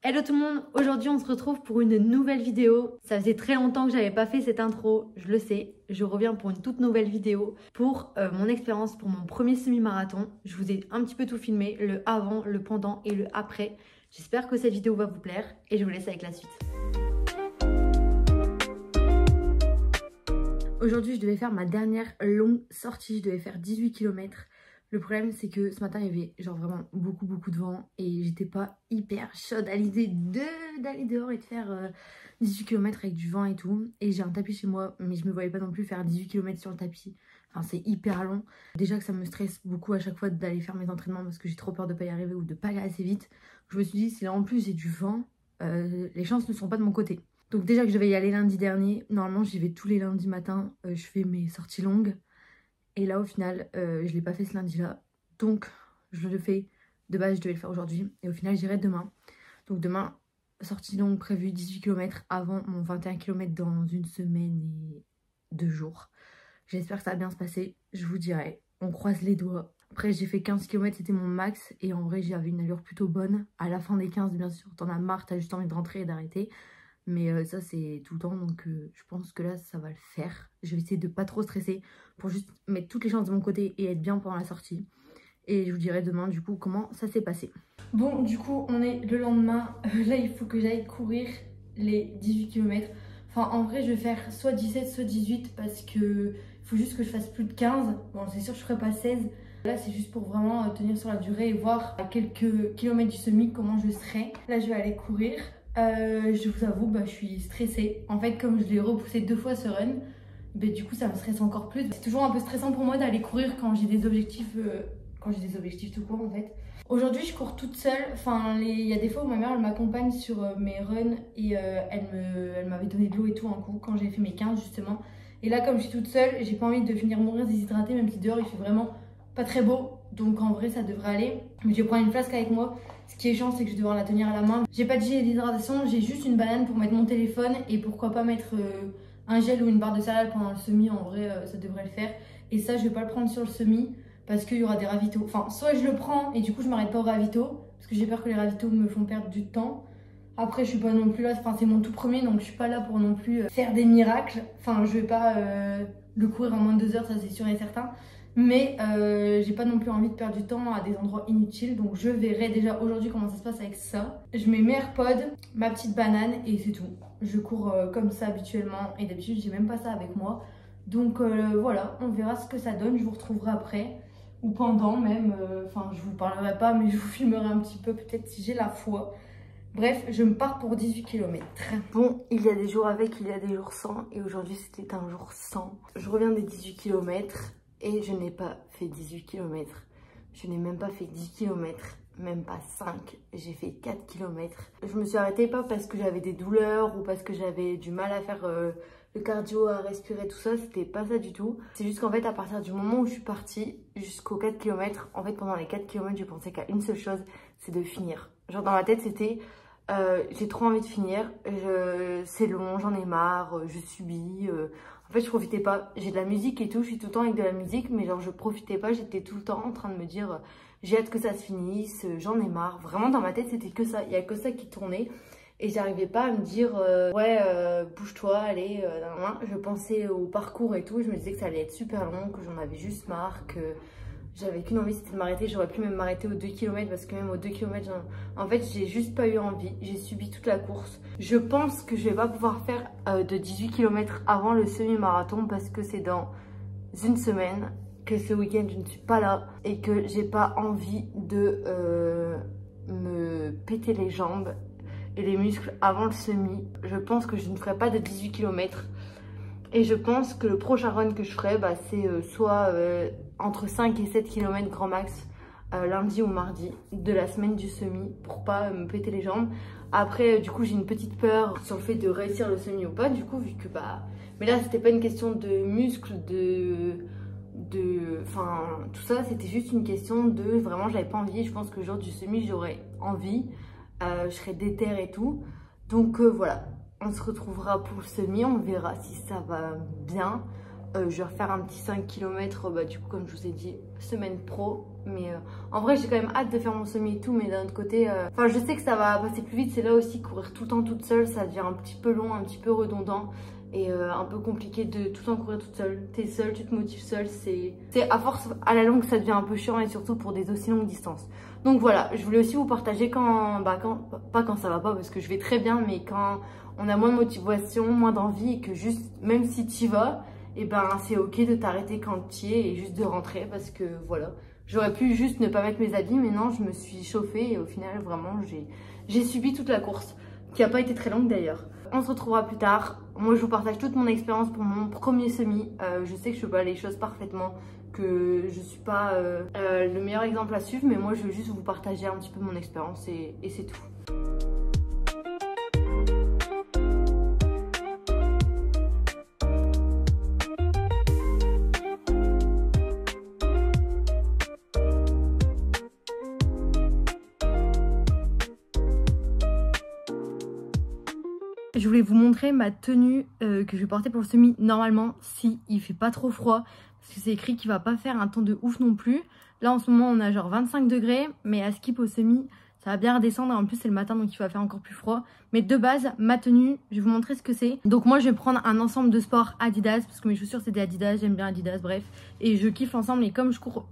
Hello tout le monde, aujourd'hui on se retrouve pour une nouvelle vidéo. Ça faisait très longtemps que j'avais pas fait cette intro, je le sais. Je reviens pour une toute nouvelle vidéo pour mon expérience pour mon premier semi-marathon. Je vous ai un petit peu tout filmé, le avant, le pendant et le après. J'espère que cette vidéo va vous plaire et je vous laisse avec la suite. Aujourd'hui je devais faire ma dernière longue sortie, je devais faire 18 km. Le problème c'est que ce matin il y avait genre vraiment beaucoup de vent et j'étais pas hyper chaude à l'idée d'aller dehors et de faire 18 km avec du vent et tout. Et j'ai un tapis chez moi mais je me voyais pas non plus faire 18 km sur le tapis. Enfin c'est hyper long. Déjà que ça me stresse beaucoup à chaque fois d'aller faire mes entraînements parce que j'ai trop peur de pas y arriver ou de pas aller assez vite. Je me suis dit si là en plus j'ai du vent, les chances ne sont pas de mon côté. Donc déjà que je devais y aller lundi dernier, normalement j'y vais tous les lundis matin, je fais mes sorties longues. Et là, au final, je l'ai pas fait ce lundi-là. Donc, je le fais. De base, je devais le faire aujourd'hui. Et au final, j'irai demain. Donc, demain, sortie longue prévue 18 km avant mon 21 km dans une semaine et 2 jours. J'espère que ça va bien se passer. Je vous dirai. On croise les doigts. Après, j'ai fait 15 km, c'était mon max. Et en vrai, j'avais une allure plutôt bonne. À la fin des 15, bien sûr, t'en as marre, t'as juste envie de rentrer et d'arrêter. Mais ça c'est tout le temps donc je pense que là ça va le faire. Je vais essayer de pas trop stresser pour juste mettre toutes les chances de mon côté et être bien pendant la sortie. Et je vous dirai demain du coup comment ça s'est passé. Bon du coup on est le lendemain. Là il faut que j'aille courir les 18 km. Enfin en vrai je vais faire soit 17 soit 18 parce que il faut juste que je fasse plus de 15. Bon c'est sûr je ferai pas 16. Là c'est juste pour vraiment tenir sur la durée et voir à quelques kilomètres du semi comment je serai. Là je vais aller courir. Je vous avoue, je suis stressée. En fait, comme je l'ai repoussé 2 fois ce run, du coup, ça me stresse encore plus. C'est toujours un peu stressant pour moi d'aller courir quand j'ai des objectifs, tout court en fait. Aujourd'hui, je cours toute seule. Enfin, il y a des fois où ma mère, elle m'accompagne sur mes runs et elle m'avait donné de l'eau et tout un coup quand j'ai fait mes 15 justement. Et là, comme je suis toute seule, j'ai pas envie de finir mourir déshydratée, même si dehors il fait vraiment pas très beau. Donc en vrai, ça devrait aller. Mais je vais prendre une flasque avec moi. Ce qui est chiant, c'est que je vais devoir la tenir à la main. J'ai pas de gel d'hydratation, j'ai juste une banane pour mettre mon téléphone et pourquoi pas mettre un gel ou une barre de céréales pendant le semi. En vrai, ça devrait le faire. Et ça, je vais pas le prendre sur le semi parce qu'il y aura des ravitaux. Enfin, soit je le prends et du coup, je m'arrête pas aux ravitaux parce que j'ai peur que les ravitaux me font perdre du temps. Après, je suis pas non plus là, enfin, c'est mon tout premier donc je suis pas là pour non plus faire des miracles. Enfin, je vais pas le courir en moins de 2 heures, ça c'est sûr et certain. Mais j'ai pas non plus envie de perdre du temps à des endroits inutiles. Donc je verrai déjà aujourd'hui comment ça se passe avec ça. Je mets mes AirPods, ma petite banane et c'est tout. Je cours comme ça habituellement. Et d'habitude j'ai même pas ça avec moi. Donc voilà, on verra ce que ça donne. Je vous retrouverai après. Ou pendant même. Enfin je vous parlerai pas mais je vous filmerai un petit peu peut-être si j'ai la foi. Bref, je me pars pour 18 km. Bon, il y a des jours avec, il y a des jours sans. Et aujourd'hui c'était un jour sans. Je reviens des 18 km. Et je n'ai pas fait 18 km, je n'ai même pas fait 10 km, même pas 5, j'ai fait 4 km. Je me suis arrêtée pas parce que j'avais des douleurs ou parce que j'avais du mal à faire le cardio, à respirer, tout ça, c'était pas ça du tout. C'est juste qu'en fait à partir du moment où je suis partie jusqu'aux 4 km, en fait pendant les 4 km je pensais qu'à une seule chose, c'est de finir. Genre dans ma tête c'était j'ai trop envie de finir, c'est long, j'en ai marre, je subis. En fait je profitais pas, j'ai de la musique et tout, je suis tout le temps avec de la musique mais genre je profitais pas, j'étais tout le temps en train de me dire j'ai hâte que ça se finisse, j'en ai marre. Vraiment dans ma tête c'était que ça, il y a que ça qui tournait et j'arrivais pas à me dire bouge-toi, allez, je pensais au parcours et tout, je me disais que ça allait être super long, que j'en avais juste marre, que j'avais qu'une envie, c'était de m'arrêter. J'aurais pu même m'arrêter aux 2 km parce que même aux 2 km, en fait, j'ai juste pas eu envie. J'ai subi toute la course. Je pense que je vais pas pouvoir faire de 18 km avant le semi-marathon parce que c'est dans une semaine, que ce week-end, je ne suis pas là et que j'ai pas envie de me péter les jambes et les muscles avant le semi. Je pense que je ne ferai pas de 18 km. Et je pense que le prochain run que je ferai, c'est soit entre 5 et 7 km grand max, lundi ou mardi de la semaine du semi pour pas me péter les jambes. Après, du coup, j'ai une petite peur sur le fait de réussir le semi ou pas, du coup, vu que mais là, c'était pas une question de muscles, enfin, tout ça, c'était juste une question de vraiment, j'avais pas envie. Je pense que le jour du semi, j'aurais envie, je serais déter et tout. Donc voilà. On se retrouvera pour le semi, on verra si ça va bien. je vais refaire un petit 5 km, du coup comme je vous ai dit, semaine pro. Mais en vrai j'ai quand même hâte de faire mon semi et tout, mais d'un autre côté, enfin je sais que ça va passer plus vite. C'est là aussi courir tout le temps toute seule, ça devient un petit peu long, un petit peu redondant. Et un peu compliqué de tout le temps courir toute seule. T'es seule, tu te motives seule, c'est à force, à la longue ça devient un peu chiant, et surtout pour des aussi longues distances. Donc voilà, je voulais aussi vous partager pas quand ça va pas, parce que je vais très bien, mais quand on a moins de motivation, moins d'envie, et que juste, même si t'y vas, et ben c'est ok de t'arrêter quand t'y es et juste de rentrer, parce que voilà. J'aurais pu juste ne pas mettre mes habits, mais non, je me suis chauffée et au final vraiment j'ai subi toute la course, qui n'a pas été très longue d'ailleurs. On se retrouvera plus tard. Moi je vous partage toute mon expérience pour mon premier semi. Je sais que je fais pas les choses parfaitement, que je suis pas le meilleur exemple à suivre, mais moi je veux juste vous partager un petit peu mon expérience et c'est tout. Je voulais vous montrer ma tenue que je vais porter pour le semi normalement si il fait pas trop froid, parce que c'est écrit qu'il va pas faire un temps de ouf non plus. Là en ce moment on a genre 25 degrés, mais à skip au semi ça va bien redescendre, et en plus c'est le matin donc il va faire encore plus froid. Mais de base ma tenue, je vais vous montrer ce que c'est. Donc moi je vais prendre un ensemble de sport Adidas, parce que mes chaussures c'est des Adidas, j'aime bien Adidas, bref. Et je kiffe l'ensemble, et comme je cours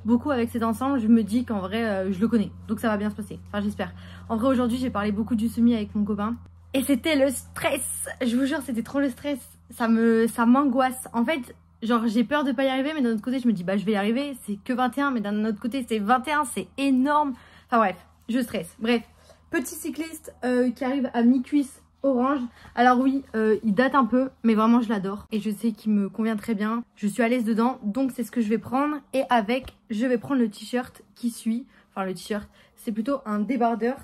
beaucoup avec cet ensemble, je me dis qu'en vrai je le connais, donc ça va bien se passer, enfin j'espère. En vrai aujourd'hui j'ai parlé beaucoup du semi avec mon copain. Et c'était le stress, je vous jure c'était trop le stress, ça m'angoisse. En fait, genre j'ai peur de pas y arriver, mais d'un autre côté je me dis bah je vais y arriver, c'est que 21, mais d'un autre côté c'est 21, c'est énorme. Enfin bref, je stresse. Bref, petit cycliste qui arrive à mi-cuisse orange. Alors oui, il date un peu, mais vraiment je l'adore. Et je sais qu'il me convient très bien, je suis à l'aise dedans, donc c'est ce que je vais prendre. Et avec, je vais prendre le t-shirt qui suit, enfin le t-shirt, c'est plutôt un débardeur.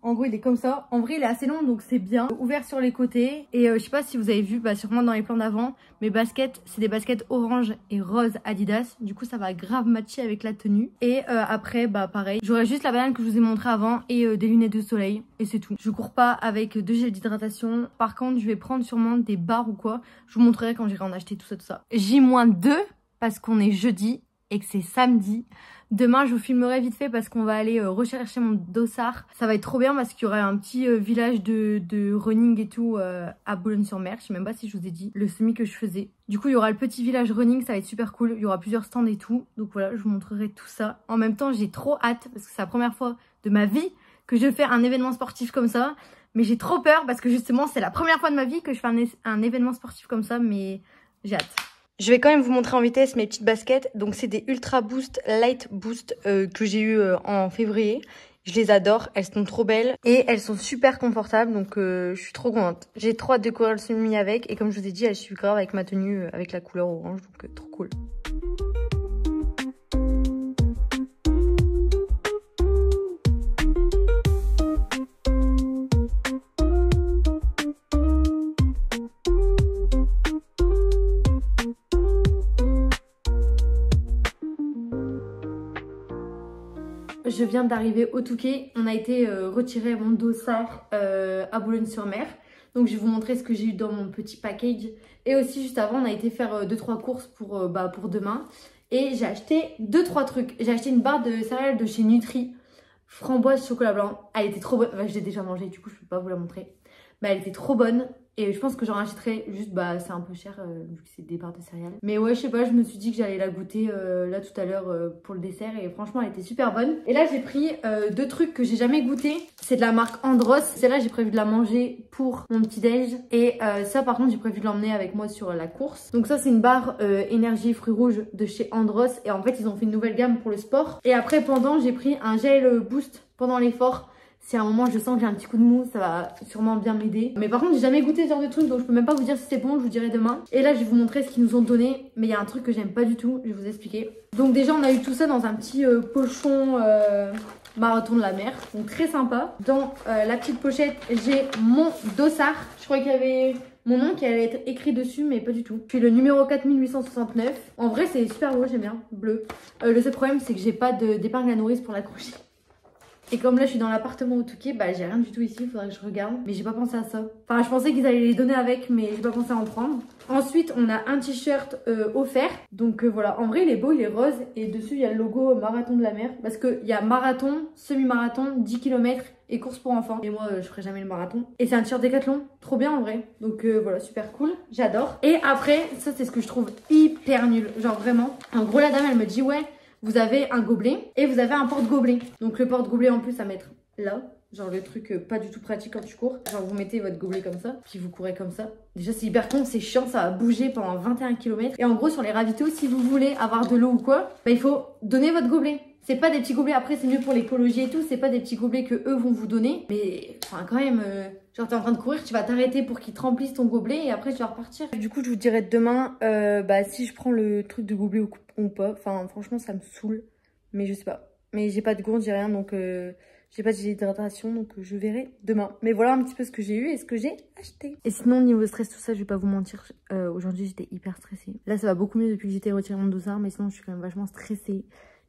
En gros il est comme ça, en vrai il est assez long donc c'est bien, ouvert sur les côtés. Et je sais pas si vous avez vu, sûrement dans les plans d'avant, mes baskets c'est des baskets orange et rose Adidas, du coup ça va grave matcher avec la tenue. Et après pareil, j'aurai juste la banane que je vous ai montré avant et des lunettes de soleil, et c'est tout. Je cours pas avec de gel d'hydratation, par contre je vais prendre sûrement des barres ou quoi, je vous montrerai quand j'irai en acheter tout ça. J-2 parce qu'on est jeudi et que c'est samedi. Demain je vous filmerai vite fait parce qu'on va aller rechercher mon dossard. Ça va être trop bien parce qu'il y aura un petit village de running et tout à Boulogne-sur-Mer. Je sais même pas si je vous ai dit le semi que je faisais. Du coup il y aura le petit village running, ça va être super cool. Il y aura plusieurs stands et tout. Donc voilà, je vous montrerai tout ça. En même temps j'ai trop hâte parce que c'est la première fois de ma vie que je fais un événement sportif comme ça. Mais j'ai trop peur parce que justement c'est la première fois de ma vie que je fais un événement sportif comme ça, mais j'ai hâte. Je vais quand même vous montrer en vitesse mes petites baskets. Donc c'est des Ultra Boost Light Boost que j'ai eu en février. Je les adore, elles sont trop belles et elles sont super confortables, donc je suis trop contente. J'ai trop hâte de courir le semi avec, et comme je vous ai dit, elles suivent grave avec ma tenue avec la couleur orange, donc trop cool. Je viens d'arriver au Touquet, on a été retirer mon dossard à Boulogne-sur-Mer. Donc je vais vous montrer ce que j'ai eu dans mon petit package. Et aussi juste avant on a été faire 2-3 courses pour demain. Et j'ai acheté 2-3 trucs. J'ai acheté une barre de céréales de chez Nutri, framboise chocolat blanc. Elle était trop bonne, je l'ai déjà mangée du coup je peux pas vous la montrer. Mais elle était trop bonne. Et je pense que j'en rachèterai, juste c'est un peu cher vu que c'est des barres de céréales. Mais ouais je sais pas, je me suis dit que j'allais la goûter là tout à l'heure pour le dessert, et franchement elle était super bonne. Et là j'ai pris 2 trucs que j'ai jamais goûté. C'est de la marque Andros. Celle-là j'ai prévu de la manger pour mon petit déj. Et ça par contre j'ai prévu de l'emmener avec moi sur la course. Donc ça c'est une barre énergie fruits rouges de chez Andros. Et en fait ils ont fait une nouvelle gamme pour le sport. Et après pendant j'ai pris un gel boost pendant l'effort. Si à un moment je sens que j'ai un petit coup de mou, ça va sûrement bien m'aider. Mais par contre j'ai jamais goûté ce genre de truc, donc je peux même pas vous dire si c'est bon, je vous dirai demain. Et là je vais vous montrer ce qu'ils nous ont donné. Mais il y a un truc que j'aime pas du tout, je vais vous expliquer. Donc déjà on a eu tout ça dans un petit pochon marathon de la mer, donc très sympa. Dans la petite pochette j'ai mon dossard. Je crois qu'il y avait mon nom qui allait être écrit dessus, mais pas du tout. Puis le numéro 4869. En vrai c'est super beau, j'aime bien, bleu. Le seul problème c'est que j'ai pas d'épingle à nourrice pour l'accrocher. Et comme là je suis dans l'appartement au Touquet, bah j'ai rien du tout ici, il faudrait que je regarde. Mais j'ai pas pensé à ça. Enfin je pensais qu'ils allaient les donner avec, mais j'ai pas pensé à en prendre. Ensuite on a un t-shirt offert. Donc voilà, en vrai il est beau, il est rose. Et dessus il y a le logo marathon de la mer. Parce qu'il y a marathon, semi-marathon, 10 km et course pour enfants. Et moi je ferai jamais le marathon. Et c'est un t-shirt Décathlon, trop bien en vrai. Donc voilà, super cool, j'adore. Et après, ça c'est ce que je trouve hyper nul. Genre vraiment, en gros la dame elle me dit ouais, vous avez un gobelet et vous avez un porte-gobelet. Donc le porte-gobelet en plus à mettre là. Genre le truc pas du tout pratique quand tu cours. Genre vous mettez votre gobelet comme ça, puis vous courez comme ça. Déjà c'est hyper con, c'est chiant, ça va bouger pendant 21 km. Et en gros sur les ravitaux, si vous voulez avoir de l'eau ou quoi, bah il faut donner votre gobelet. C'est pas des petits gobelets, après c'est mieux pour l'écologie et tout, c'est pas des petits gobelets que eux vont vous donner. Mais enfin quand même, genre t'es en train de courir, tu vas t'arrêter pour qu'ils te remplissent ton gobelet et après tu vas repartir. Du coup je vous dirai demain bah si je prends le truc de gobelet ou pas. Enfin franchement ça me saoule, mais je sais pas. Mais j'ai pas de gourde, j'ai rien donc j'ai pas d'hydratation donc je verrai demain. Mais voilà un petit peu ce que j'ai eu et ce que j'ai acheté. Et sinon niveau stress tout ça je vais pas vous mentir, aujourd'hui j'étais hyper stressée. Là ça va beaucoup mieux depuis que j'étais retirée mon dossard mais sinon je suis quand même vachement stressée.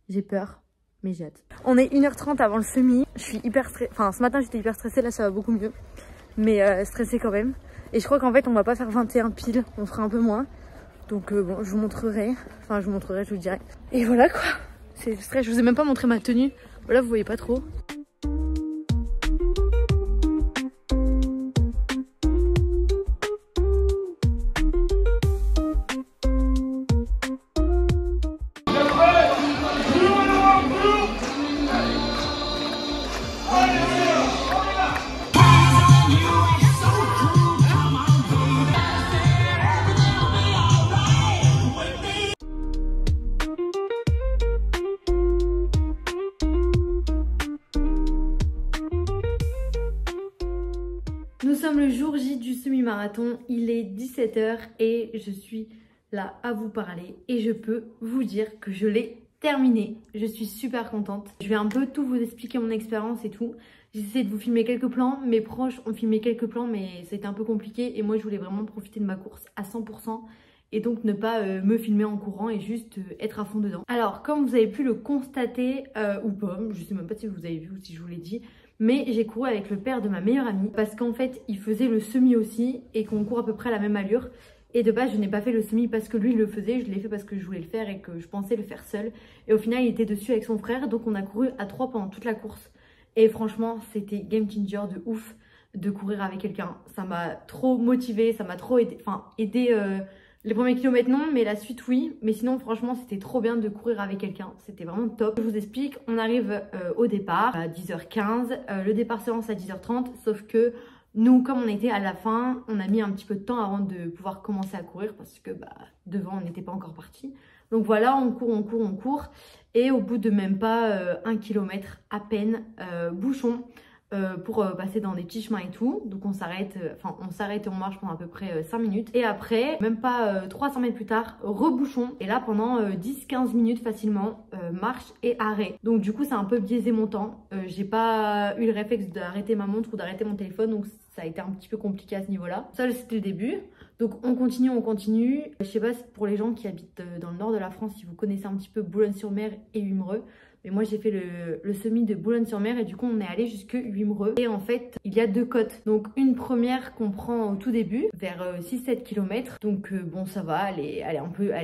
J'ai peur. Mais j'ai hâte. On est 1h30 avant le semi. Je suis hyper stressée. Enfin, ce matin, j'étais hyper stressée. Là, ça va beaucoup mieux. Mais stressée quand même. Et je crois qu'en fait, on va pas faire 21 piles. On fera un peu moins. Donc, bon, je vous montrerai. Enfin, je vous montrerai, je vous dirai. Et voilà quoi. C'est le stress. Je vous ai même pas montré ma tenue. Voilà, vous voyez pas trop. Nous sommes le jour J du semi-marathon, il est 17 h et je suis là à vous parler et je peux vous dire que je l'ai terminé. Je suis super contente. Je vais un peu tout vous expliquer mon expérience et tout. J'ai essayé de vous filmer quelques plans, mes proches ont filmé quelques plans mais c'était un peu compliqué et moi je voulais vraiment profiter de ma course à 100%. Et donc ne pas me filmer en courant et juste être à fond dedans. Alors comme vous avez pu le constater ou pas, je sais même pas si vous avez vu ou si je vous l'ai dit, mais j'ai couru avec le père de ma meilleure amie parce qu'en fait il faisait le semi aussi et qu'on court à peu près à la même allure. Et de base je n'ai pas fait le semi parce que lui il le faisait, je l'ai fait parce que je voulais le faire et que je pensais le faire seul. Et au final il était dessus avec son frère, donc on a couru à 3 pendant toute la course. Et franchement c'était game changer de ouf de courir avec quelqu'un. Ça m'a trop motivée, ça m'a trop aidé, les premiers kilomètres non, mais la suite oui. Mais sinon franchement c'était trop bien de courir avec quelqu'un. C'était vraiment top. Je vous explique, on arrive au départ à 10h15. Le départ se lance à 10h30. Sauf que nous, comme on était à la fin, on a mis un petit peu de temps avant de pouvoir commencer à courir. Parce que devant on n'était pas encore parti. Donc voilà, on court. Et au bout de même pas 1 km à peine, bouchon. Pour passer dans des petits chemins et tout. Donc on s'arrête, on s'arrête et on marche pendant à peu près 5 minutes. Et après, même pas 300 mètres plus tard, rebouchon. Et là pendant 10-15 minutes facilement, marche et arrêt. Donc du coup c'est un peu biaisé mon temps. J'ai pas eu le réflexe d'arrêter ma montre ou d'arrêter mon téléphone. Donc ça a été un petit peu compliqué à ce niveau-là. Ça c'était le début. Donc on continue. Je sais pas pour les gens qui habitent dans le nord de la France, si vous connaissez un petit peu Boulogne-sur-Mer et Wimereux. Mais moi j'ai fait le semi de Boulogne-sur-Mer et du coup on est allé jusque Wimereux. Et en fait il y a 2 côtes. Donc une première qu'on prend au tout début vers 6-7 km. Donc bon ça va, elle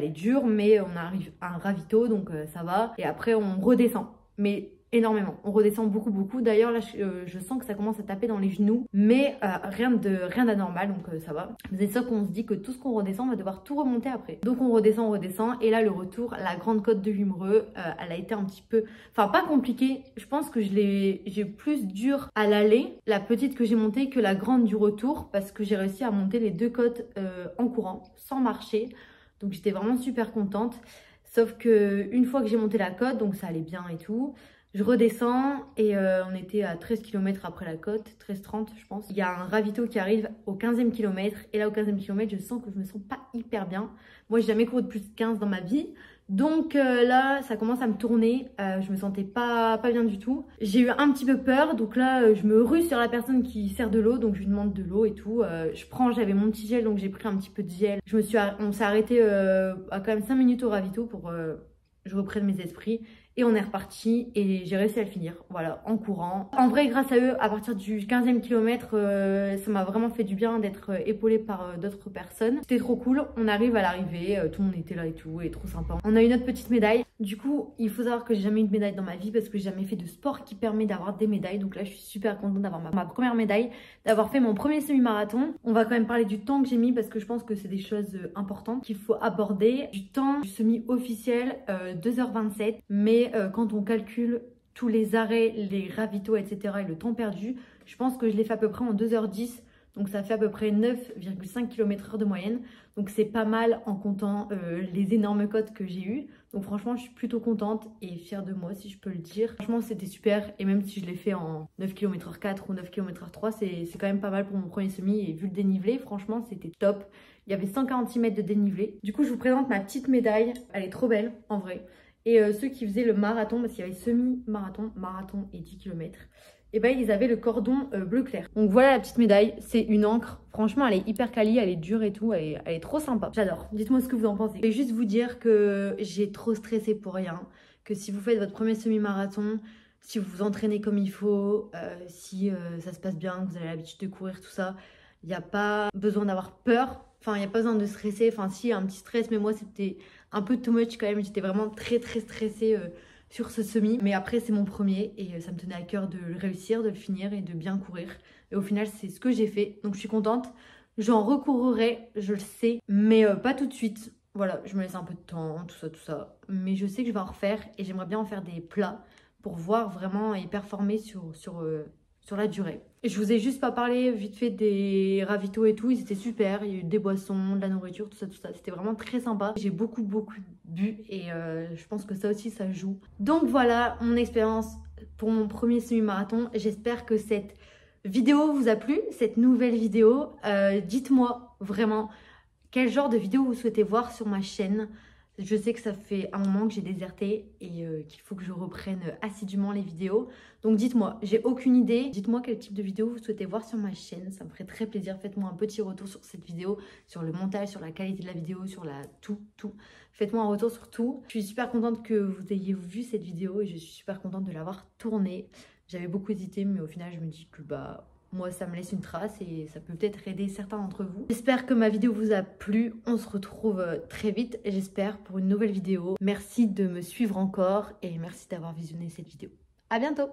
est dure mais on arrive à un ravito donc ça va. Et après on redescend. Mais énormément, on redescend beaucoup. D'ailleurs là je sens que ça commence à taper dans les genoux. Mais rien d'anormal donc ça va. C'est ça qu'on se dit que tout ce qu'on redescend on va devoir tout remonter après. Donc on redescend et là le retour, la grande côte de Wimereux, elle a été un petit peu, enfin pas compliquée. Je pense que j'ai plus dur à l'aller, la petite que j'ai montée, que la grande du retour. Parce que j'ai réussi à monter les 2 côtes en courant, sans marcher. Donc j'étais vraiment super contente. Sauf que une fois que j'ai monté la côte, donc ça allait bien et tout, je redescends et on était à 13 km après la côte, 13-30 je pense. Il y a un ravito qui arrive au 15e kilomètre et là au 15e kilomètre je sens que je me sens pas hyper bien. Moi j'ai jamais couru de plus de 15 dans ma vie. Donc là ça commence à me tourner, je me sentais pas bien du tout. J'ai eu un petit peu peur, donc là je me rue sur la personne qui sert de l'eau, donc je lui demande de l'eau et tout. J'avais mon petit gel donc j'ai pris un petit peu de gel. On s'est arrêté à quand même 5 minutes au ravito pour je reprenne mes esprits. Et on est reparti et j'ai réussi à le finir, voilà, en courant. En vrai, grâce à eux, à partir du 15e kilomètre, ça m'a vraiment fait du bien d'être épaulée par d'autres personnes. C'était trop cool, on arrive à l'arrivée, tout le monde était là et tout, et trop sympa. On a eu notre petite médaille. Du coup, il faut savoir que j'ai jamais eu de médaille dans ma vie parce que j'ai jamais fait de sport qui permet d'avoir des médailles. Donc là, je suis super contente d'avoir ma première médaille, d'avoir fait mon premier semi-marathon. On va quand même parler du temps que j'ai mis parce que je pense que c'est des choses importantes qu'il faut aborder. Du temps du semi-officiel, 2h27, mais quand on calcule tous les arrêts, les ravitaux, etc. et le temps perdu, je pense que je l'ai fait à peu près en 2h10. Donc ça fait à peu près 9,5 km/h de moyenne. Donc c'est pas mal en comptant les énormes cotes que j'ai eues. Donc franchement, je suis plutôt contente et fière de moi si je peux le dire. Franchement, c'était super. Et même si je l'ai fait en 9 km/h 4 ou 9 km/h 3, c'est quand même pas mal pour mon premier semi. Et vu le dénivelé, franchement, c'était top. Il y avait 146 mètres de dénivelé. Du coup, je vous présente ma petite médaille. Elle est trop belle, en vrai. Et ceux qui faisaient le marathon, parce qu'il y avait semi-marathon, marathon et 10 km, et ben ils avaient le cordon bleu clair. Donc voilà la petite médaille, c'est une encre. Franchement, elle est hyper quali, elle est dure et tout, elle est trop sympa. J'adore. Dites-moi ce que vous en pensez. Je vais juste vous dire que j'ai trop stressé pour rien. Que si vous faites votre premier semi-marathon, si vous vous entraînez comme il faut, si ça se passe bien, que vous avez l'habitude de courir, tout ça, il n'y a pas besoin d'avoir peur. Enfin, il n'y a pas besoin de stresser. Enfin, si, un petit stress, mais moi, c'était un peu too much quand même. J'étais vraiment très stressée sur ce semi. Mais après, c'est mon premier et ça me tenait à cœur de le réussir, de le finir et de bien courir. Et au final, c'est ce que j'ai fait. Donc, je suis contente. J'en recourrai, je le sais, mais pas tout de suite. Voilà, je me laisse un peu de temps, tout ça. Mais je sais que je vais en refaire et j'aimerais bien en faire des plats pour voir vraiment et performer sur la durée. Et je vous ai juste pas parlé vite fait des ravitaux et tout, ils étaient super, il y a eu des boissons, de la nourriture, tout ça, c'était vraiment très sympa. J'ai beaucoup bu et je pense que ça aussi ça joue. Donc voilà mon expérience pour mon premier semi-marathon. J'espère que cette vidéo vous a plu, cette nouvelle vidéo. Dites-moi vraiment quel genre de vidéo vous souhaitez voir sur ma chaîne. Je sais que ça fait un moment que j'ai déserté et qu'il faut que je reprenne assidûment les vidéos. Donc dites-moi, j'ai aucune idée. Dites-moi quel type de vidéo vous souhaitez voir sur ma chaîne. Ça me ferait très plaisir. Faites-moi un petit retour sur cette vidéo, sur le montage, sur la qualité de la vidéo, sur la tout. Faites-moi un retour sur tout. Je suis super contente que vous ayez vu cette vidéo et je suis super contente de l'avoir tournée. J'avais beaucoup hésité, mais au final, je me dis que moi, ça me laisse une trace et ça peut peut-être aider certains d'entre vous. J'espère que ma vidéo vous a plu. On se retrouve très vite, j'espère, pour une nouvelle vidéo. Merci de me suivre encore et merci d'avoir visionné cette vidéo. À bientôt!